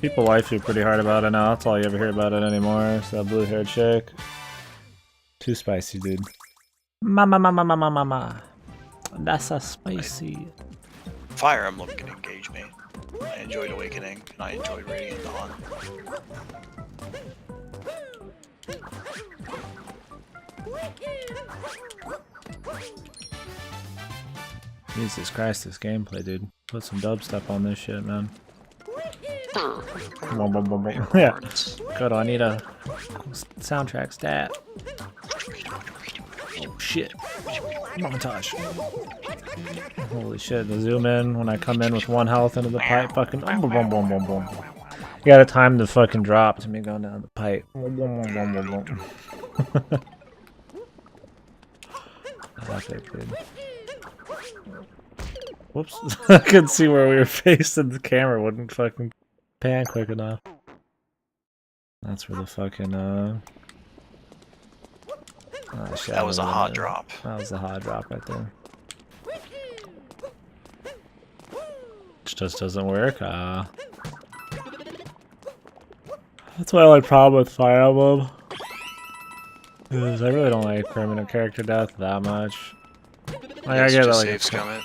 People wife you pretty hard about it now. That's all you ever hear about it anymore. It's that blue-haired chick. Too spicy, dude. Mama. That's a spicy. Fire Emblem can engage me. I enjoyed Awakening, and I enjoyed Radiant Dawn. Jesus Christ, this gameplay, dude. Put some dubstep on this shit, man. Yeah. Good, I need a soundtrack stat. Oh shit. Montage. Holy shit, the zoom in when I come in with 1 health into the pipe, fucking boom, boom, boom, boom, boom. You gotta time the fucking drop to me going down the pipe. Epic, dude. Whoops. I couldn't see where we were faced and the camera wouldn't fucking pan quick enough. That's where the fucking, oh, shit, That was a hot drop. That was a hot drop right there. Which just doesn't work. That's my only problem with Fire Emblem. Because I really don't like permanent character death that much. Like, I get that, like, save scum it.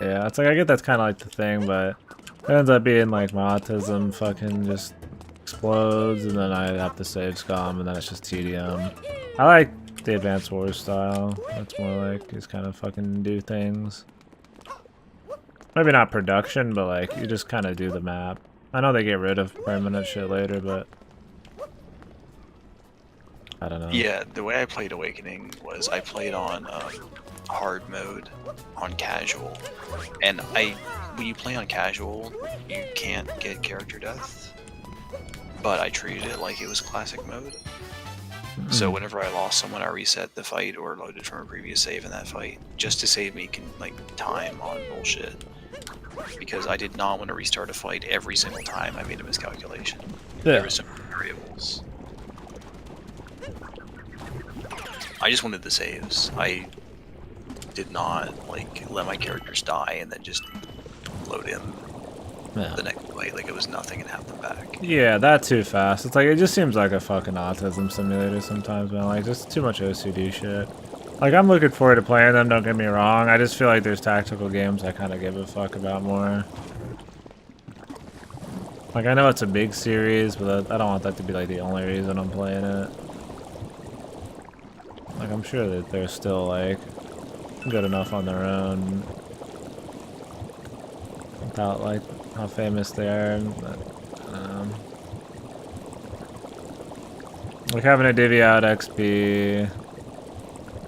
yeah, it's like I get that's kind of like the thing, but it ends up being like my autism fucking just explodes, and then I have to save scum, and then it's just tedium. I like the Advanced Wars style. That's more like just kind of fucking do things. Maybe not production, but like you just kind of do the map. I know they get rid of permanent shit later, but I don't know. Yeah, the way I played Awakening was I played on hard mode on casual, and when you play on casual, you can't get character death, but I treated it like it was classic mode. So whenever I lost someone, I reset the fight or loaded from a previous save in that fight, just to save me time on bullshit. Because I did not want to restart a fight every single time I made a miscalculation. Yeah. There were some variables. I just wanted the saves. I did not let my characters die and then just load in the next fight like it was nothing and have them back. Yeah, that too fast. It's like it just seems like a fucking autism simulator sometimes, man. Like just too much OCD shit. Like I'm looking forward to playing them, don't get me wrong. I just feel like there's tactical games I kind of give a fuck about more. Like I know it's a big series, but I don't want that to be like the only reason I'm playing it. Like I'm sure that they're still like good enough on their own without like how famous they are. But, like having a divvy out XP.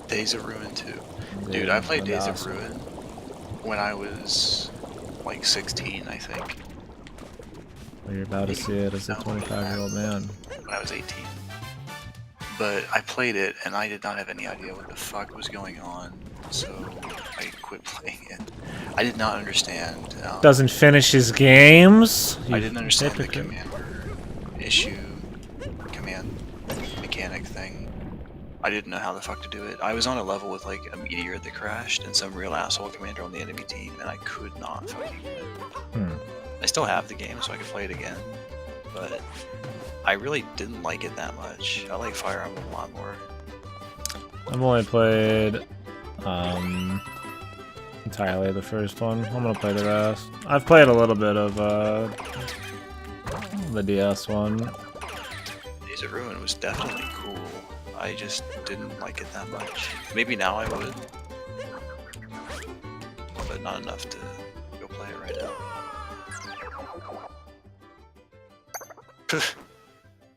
Days of Ruin 2. Dude, I played Days of Ruin when I was like 16, I think. Well, you're about to see it as a 25-year-old man. When I was 18. But I played it and I did not have any idea what the fuck was going on, so I quit playing it. I did not understand. Doesn't finish his games? I didn't understand the commander issue command mechanic thing. I didn't know how the fuck to do it. I was on a level with like a meteor that crashed and some real asshole commander on the enemy team, and I could not fucking do it. I still have the game, so I can play it again. but I really didn't like it that much. I like Fire Emblem a lot more. I've only played entirely the first one. I'm gonna play the rest. I've played a little bit of the DS one. Days of Ruin was definitely cool. I just didn't like it that much. Maybe now I would, but not enough to go play it right now.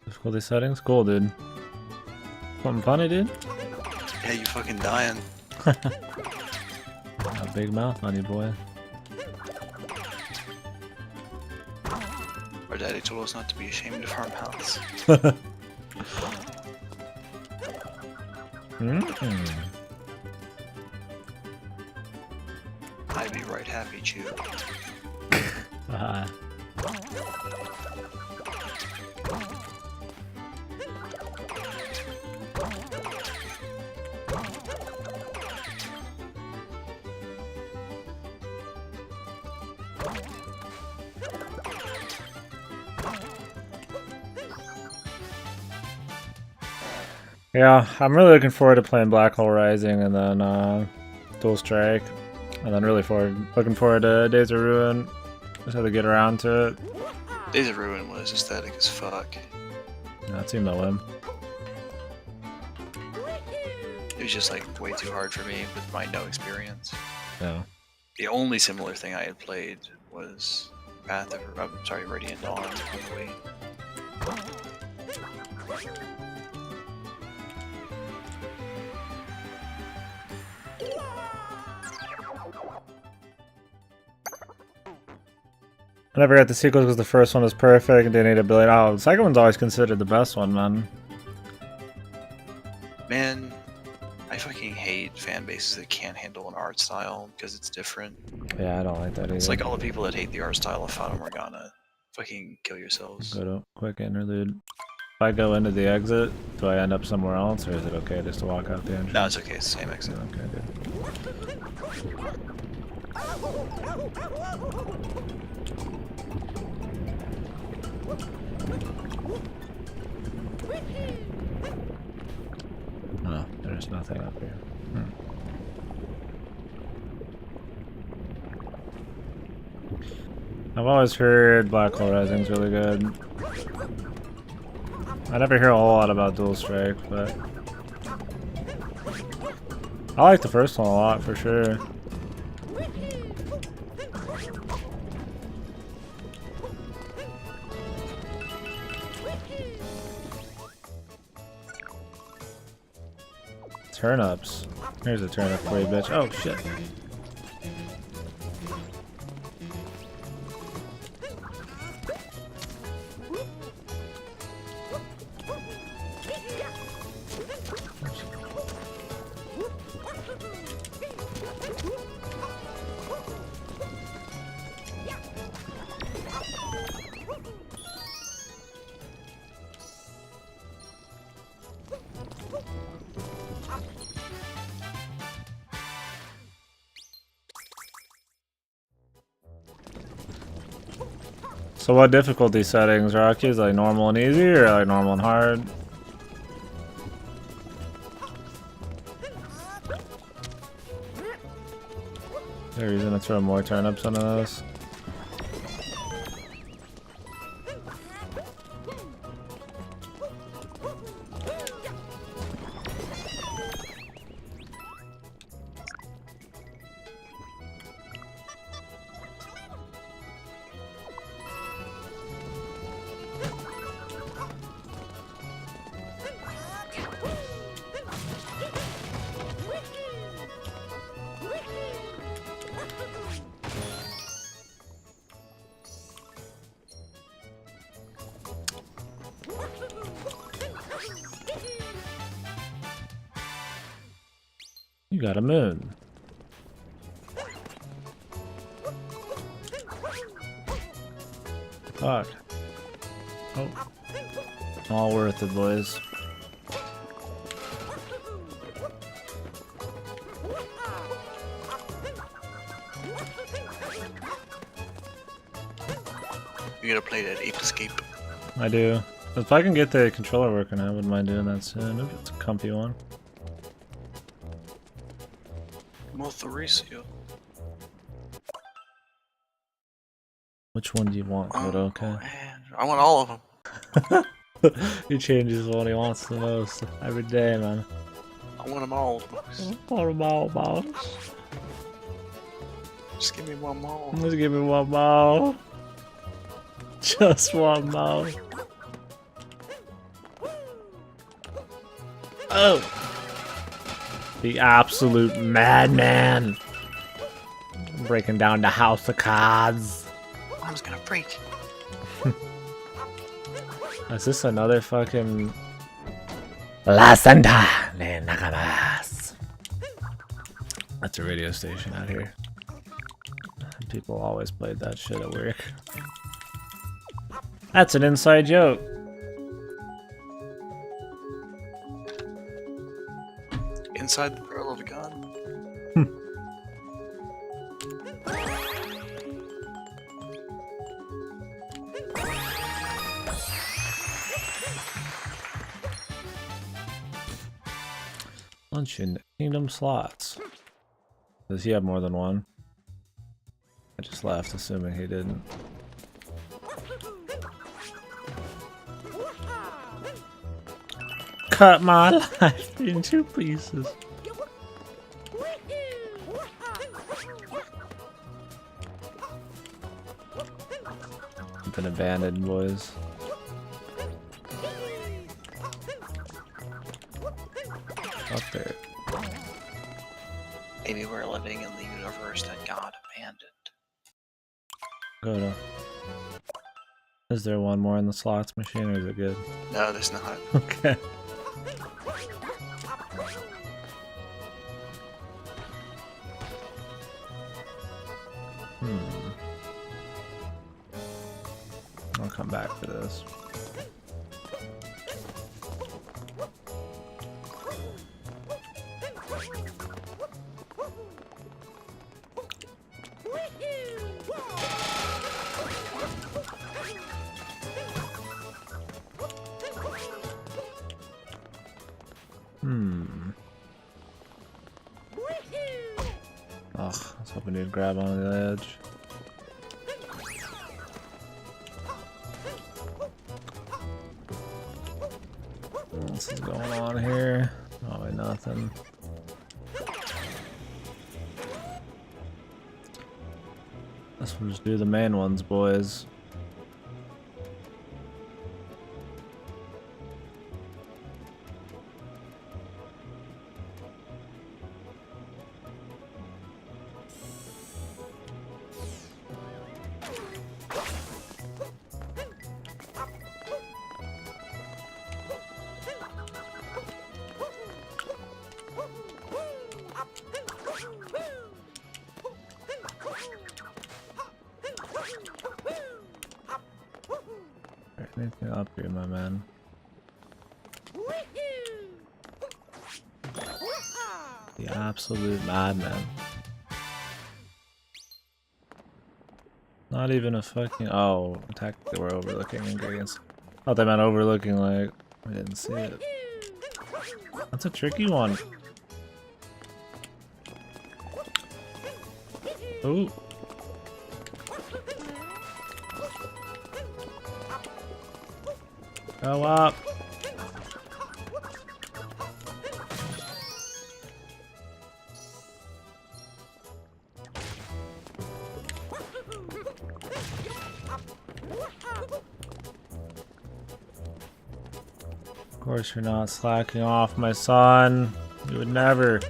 Difficulty settings? Cool, dude. Something funny, dude? Yeah, you fucking dying. A big mouth on you, boy. Our daddy told us not to be ashamed of our mouths. I'd be right happy, Chew. Yeah, I'm really looking forward to playing Black Hole Rising and then Dual Strike, and then looking forward to Days of Ruin. Just have to get around to it. Days of Ruin was aesthetic as fuck. Yeah, it seemed to win. It was just like way too hard for me with my no experience. Yeah. The only similar thing I had played was Radiant Dawn on the Wii. I never got the sequels because the first one was perfect and didn't need a billion. Oh, the second one's always considered the best one, man. Man, I fucking hate fan bases that can't handle an art style because it's different. Yeah, I don't like that either. It's like all the people that hate the art style of Fata Morgana. Fucking kill yourselves. Go to quick interlude. If I go into the exit, do I end up somewhere else, or is it okay just to walk out the entrance? No, it's okay. It's the same exit. Okay, good. Oh, there's nothing up here. I've always heard Black Hole Rising's really good. I never hear a whole lot about Dual Strike, but I like the first one a lot for sure. Turnips. Here's a turnip for you, bitch. Oh shit. So what difficulty settings, Rocky? Is it like normal and easy, or like normal and hard? Is there a reason to throw more turnips into this? You got a moon. Fuck. Oh. All worth it, boys. You gotta play that Ape Escape. I do. If I can get the controller working, I wouldn't mind doing that soon. If it's a comfy one. Mothoricio. Which one do you want, Kodo? Okay. Man, I want all of them. He changes what he wants the most every day, man. I want them all. Boss. Want them all, boss. Just give me one more. Just give me one more. Just one more. Oh! The absolute madman! Breaking down the house of cards. I was gonna break. Is this another fucking... La Santa de Nakamas? That's a radio station out here. People always played that shit at work. That's an inside joke. Inside the barrel of a gun. Lunch in Kingdom Slots. Does he have more than one? I just laughed, assuming he didn't. Cut my life in 2 pieces. I've been abandoned, boys. Up there. Maybe we're living in the universe that God abandoned. Go to. Is there one more in the slots machine, or is it good? No, there's not. Okay. I'll come back for this. Ugh, I was hoping he'd grab onto the edge. What else is going on here? Probably nothing. Let's just do the main ones, boys. Anything up here, my man? The absolute madman. Not even a fucking... Oh, technically we're overlooking ingredients. Oh, they meant overlooking, like... I didn't see it. That's a tricky one. Ooh. Go up. Of course you're not slacking off, my son. You would never.